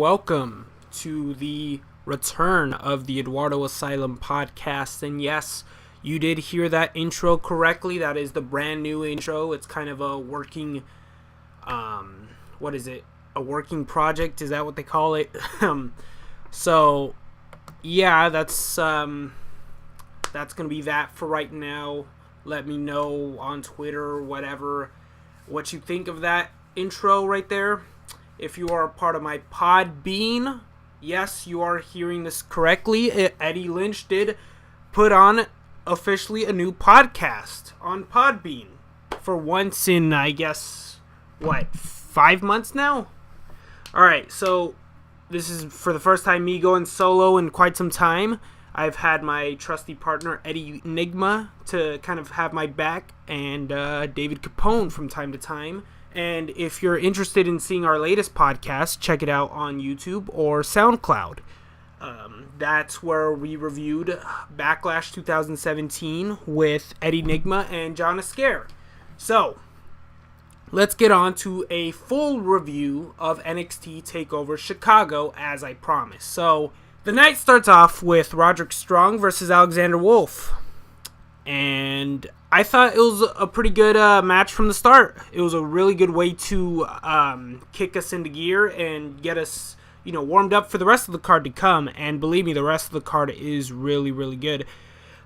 welcome to the return of the Eduardo Asylum podcast. And yes, you did hear that intro correctly. That is the brand new intro. It's kind of a working, a working project? Is that what they call it? So, yeah, that's gonna be that for right now. Let me know on Twitter or whatever what you think of that intro right there. If you are a part of my Podbean, yes, you are hearing this correctly. Eddie Lynch did put on officially a new podcast on Podbean for once in, I guess, 5 months now? Alright, so this is for the first time me going solo in quite some time. I've had my trusty partner, Eddie Enigma, to kind of have my back, and David Capone from time to time. And if you're interested in seeing our latest podcast, check it out on YouTube or SoundCloud. That's where we reviewed Backlash 2017 with Eddie Enigma and John Escare. So, let's get on to a full review of NXT TakeOver Chicago, as I promised. So, the night starts off with Roderick Strong versus Alexander Wolfe. And I thought it was a pretty good match from the start. It was a really good way to kick us into gear and get us, warmed up for the rest of the card to come. And believe me, the rest of the card is really, really good.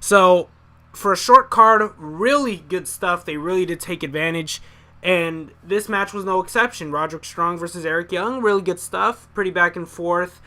So, for a short card, really good stuff. They really did take advantage. And this match was no exception. Roderick Strong versus Eric Young, really good stuff. Pretty back and forth.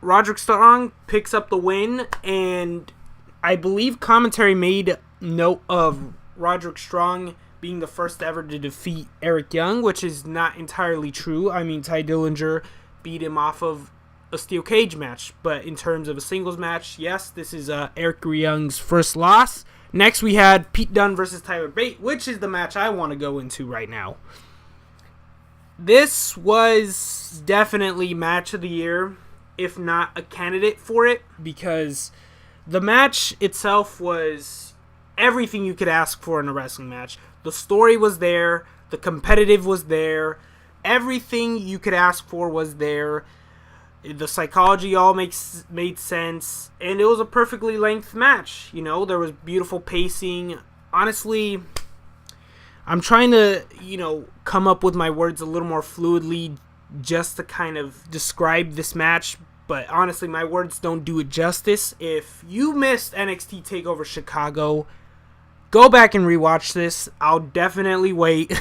Roderick Strong picks up the win, and I believe commentary made note of Roderick Strong being the first ever to defeat Eric Young, which is not entirely true. I mean, Ty Dillinger beat him off of a steel cage match, but in terms of a singles match, yes, this is Eric Young's first loss. Next, we had Pete Dunne versus Tyler Bate, which is the match I want to go into right now. This was definitely match of the year, if not a candidate for it, because the match itself was everything you could ask for in a wrestling match. The story was there, the competitive was there, everything you could ask for was there. The psychology all made sense, and it was a perfectly length match. There was beautiful pacing. Honestly, I'm trying to, come up with my words a little more fluidly just to kind of describe this match, but honestly, my words don't do it justice. If you missed NXT TakeOver Chicago, go back and rewatch this. I'll definitely wait.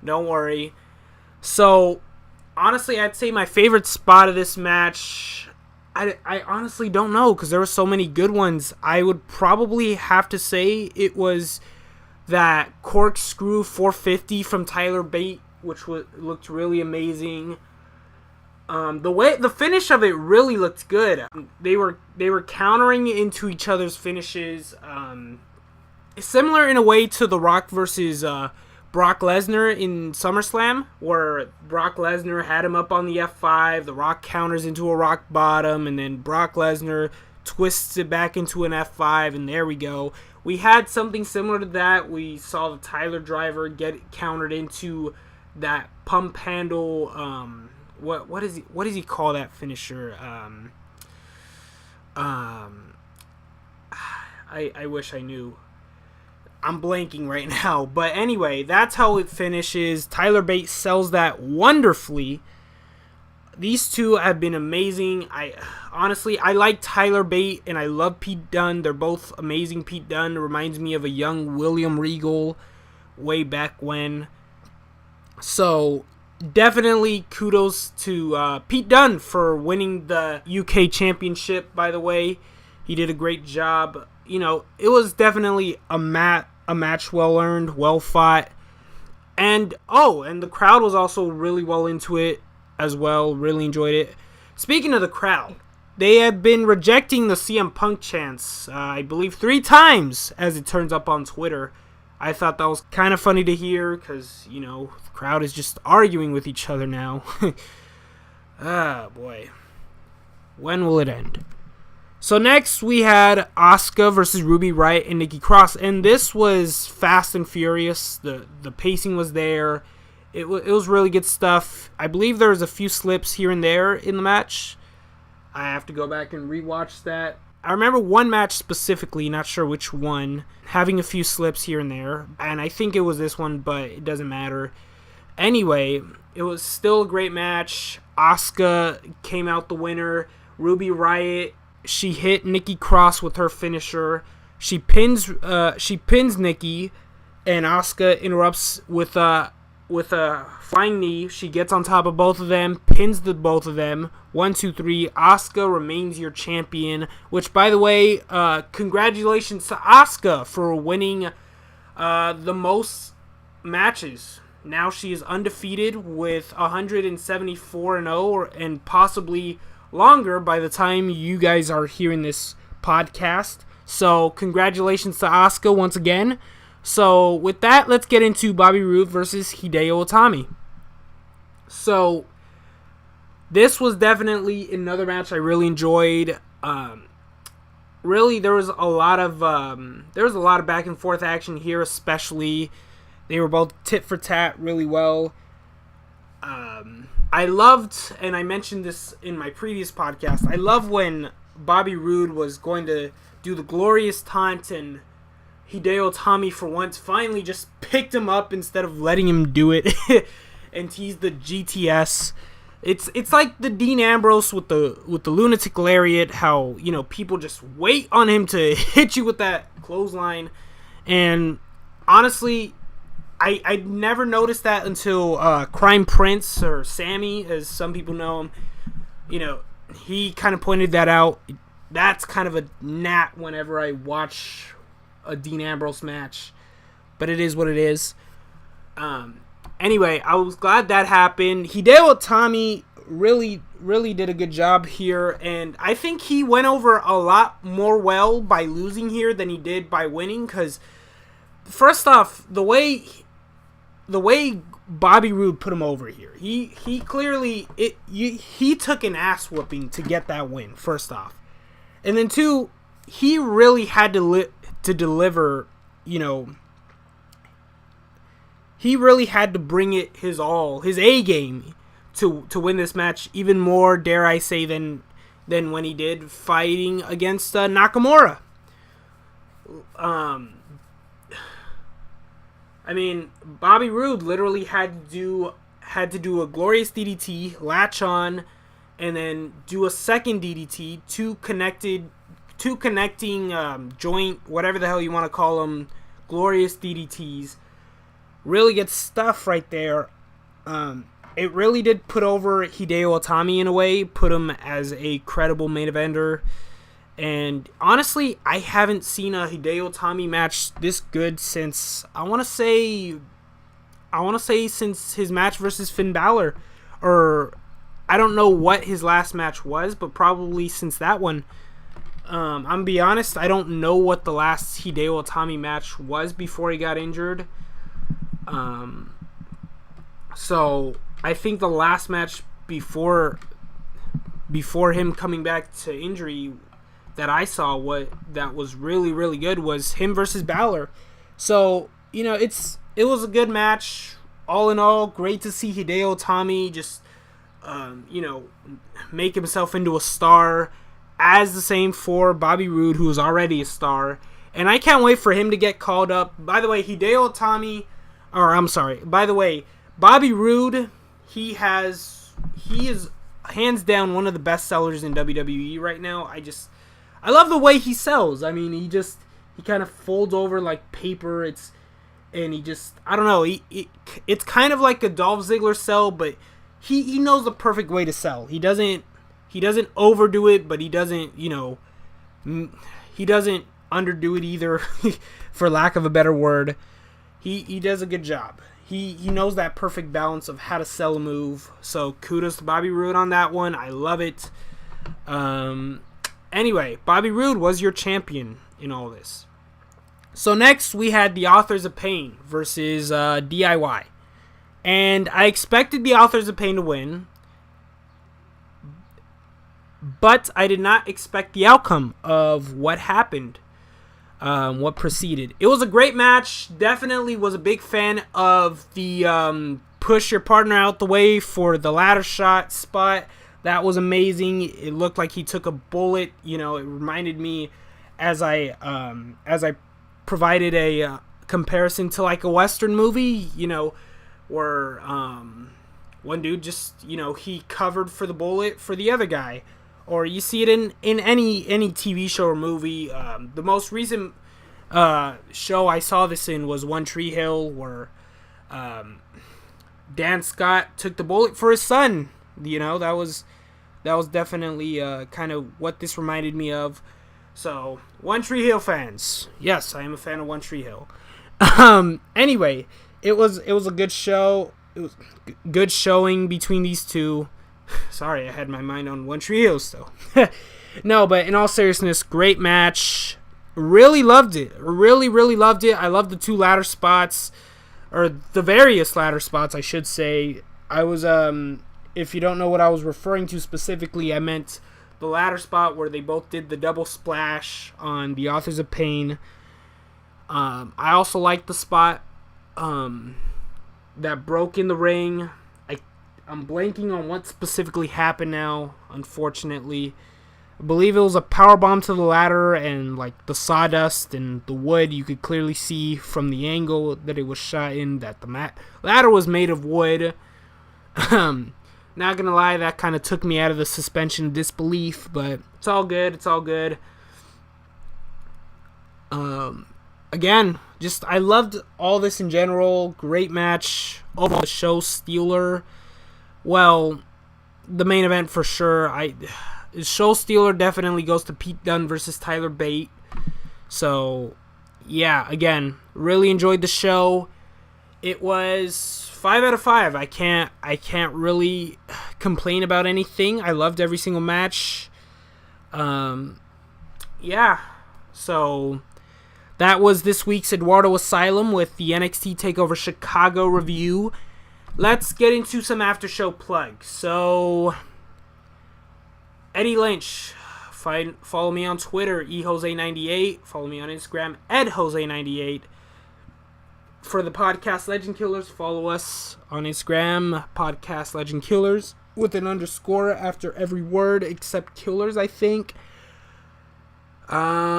Don't worry. So, honestly, I'd say my favorite spot of this match, I honestly don't know, because there were so many good ones. I would probably have to say it was that corkscrew 450 from Tyler Bate, which looked really amazing. The finish of it really looked good. They were countering into each other's finishes, similar in a way to The Rock versus Brock Lesnar in SummerSlam, where Brock Lesnar had him up on the F5, The Rock counters into a rock bottom, and then Brock Lesnar twists it back into an F5, and there we go. We had something similar to that. We saw the Tyler Driver get countered into that pump handle. What does he call that finisher? I wish I knew. I'm blanking right now. But anyway, that's how it finishes. Tyler Bate sells that wonderfully. These two have been amazing. I like Tyler Bate and I love Pete Dunne. They're both amazing. Pete Dunne reminds me of a young William Regal way back when. So, definitely kudos to Pete Dunne for winning the UK Championship, by the way. He did a great job. It was definitely a match well earned, well fought. And the crowd was also really well into it as well. Really enjoyed it. Speaking of the crowd, they have been rejecting the CM Punk chants, I believe 3 times, as it turns up on Twitter. I thought that was kind of funny to hear, because, the crowd is just arguing with each other now. Ah, boy. When will it end? So next we had Asuka versus Ruby Riot and Nikki Cross, and this was fast and furious. The pacing was there. It was really good stuff. I believe there was a few slips here and there in the match. I have to go back and rewatch that. I remember one match specifically, not sure which one, having a few slips here and there. And I think it was this one, but it doesn't matter. Anyway, it was still a great match. Asuka came out the winner. Ruby Riot, she hit Nikki Cross with her finisher. She pins Nikki, and Asuka interrupts with a flying knee. She gets on top of both of them, pins the both of them. 1, 2, 3. Asuka remains your champion. Which, by the way, congratulations to Asuka for winning the most matches. Now she is undefeated with 174-0, and possibly longer by the time you guys are hearing this podcast. So, congratulations to Asuka once again. So, with that, let's get into Bobby Roode versus Hideo Itami. So, this was definitely another match I really enjoyed. Really, there was a lot of back and forth action here, especially. They were both tit for tat really well. I loved, and I mentioned this in my previous podcast, I love when Bobby Roode was going to do the glorious taunt, and Hideo Itami, for once, finally just picked him up instead of letting him do it and teased the GTS. It's like the Dean Ambrose with the lunatic lariat, how, you know, people just wait on him to hit you with that clothesline. And honestly, I never noticed that until Crime Prince, or Sammy, as some people know him. You know, he kind of pointed that out. That's kind of a gnat whenever I watch a Dean Ambrose match, but it is what it is. Anyway, I was glad that happened. Hideo Itami really did a good job here, and I think he went over a lot more well by losing here than he did by winning, because first off, the way Bobby Roode put him over here, he clearly he took an ass whooping to get that win, first off. And then two, he really had to deliver, you know, he really had to bring it his all, his A game to win this match, even more, dare I say, than when he did fighting against Nakamura. I mean, Bobby Roode literally had to do a glorious DDT, latch on, and then do a second DDT, two connecting joint, whatever the hell you want to call them, glorious DDTs. Really good stuff right there. It really did put over Hideo Itami in a way, put him as a credible main eventer. And honestly, I haven't seen a Hideo Itami match this good since, I want to say since his match versus Finn Balor, or I don't know what his last match was, but probably since that one. I'm gonna be honest, I don't know what the last Hideo Itami match was before he got injured. So I think the last match before him coming back to injury that I saw that was really good was him versus Balor. So, you know, it was a good match. All in all, great to see Hideo Itami just you know, make himself into a star, as the same for Bobby Roode, who was already a star. And I can't wait for him to get called up. By the way, Bobby Roode, he is hands down one of the best sellers in WWE right now. I love the way he sells. I mean, he kind of folds over like paper. I don't know. It's kind of like a Dolph Ziggler sell, but he knows the perfect way to sell. He doesn't overdo it, but he doesn't, you know, he doesn't underdo it either, for lack of a better word. He does a good job. He knows that perfect balance of how to sell a move. So kudos to Bobby Roode on that one. I love it. Anyway, Bobby Roode was your champion in all this. So next we had the Authors of Pain versus DIY. And I expected the Authors of Pain to win, but I did not expect the outcome of what happened, what preceded. It was a great match. Definitely was a big fan of the push your partner out the way for the ladder shot spot. That was amazing. It looked like he took a bullet. It reminded me as I provided a comparison to like a Western movie, where one dude just, he covered for the bullet for the other guy. Or you see it in any TV show or movie. The most recent show I saw this in was One Tree Hill, where Dan Scott took the bullet for his son. That was definitely kind of what this reminded me of. So, One Tree Hill fans, yes, I am a fan of One Tree Hill. Anyway, it was a good show. It was good showing between these two. Sorry, I had my mind on One Tree Hill still. No, but in all seriousness, great match. Really loved it. Really, really loved it. I love the two ladder spots, or the various ladder spots, I should say. I was, if you don't know what I was referring to specifically, I meant the ladder spot where they both did the double splash on the Authors of Pain. I also liked the spot that broke in the ring. I'm blanking on what specifically happened now, unfortunately. I believe it was a powerbomb to the ladder, and like the sawdust and the wood, you could clearly see from the angle that it was shot in that the ladder was made of wood. Not gonna lie, that kind of took me out of the suspension of disbelief, but it's all good. It's all good. Again, just I loved all this in general. Great match. Overall, the show stealer. Well, the main event for sure. Show stealer definitely goes to Pete Dunne versus Tyler Bate. So, yeah, again, really enjoyed the show. It was 5 out of 5. I can't really complain about anything. I loved every single match. Yeah. So that was this week's Eduardo Asylum with the NXT TakeOver Chicago review. Let's get into some after show plugs. So, Eddie Lynch. Follow me on Twitter, eJose98. Follow me on Instagram, edJose98. For the podcast Legend Killers, follow us on Instagram, podcast Legend Killers, with an underscore after every word except killers, I think. That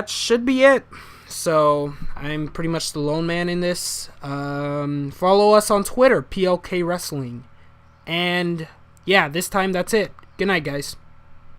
should be it. So, I'm pretty much the lone man in this. Follow us on Twitter, PLK Wrestling. And, yeah, this time that's it. Good night, guys.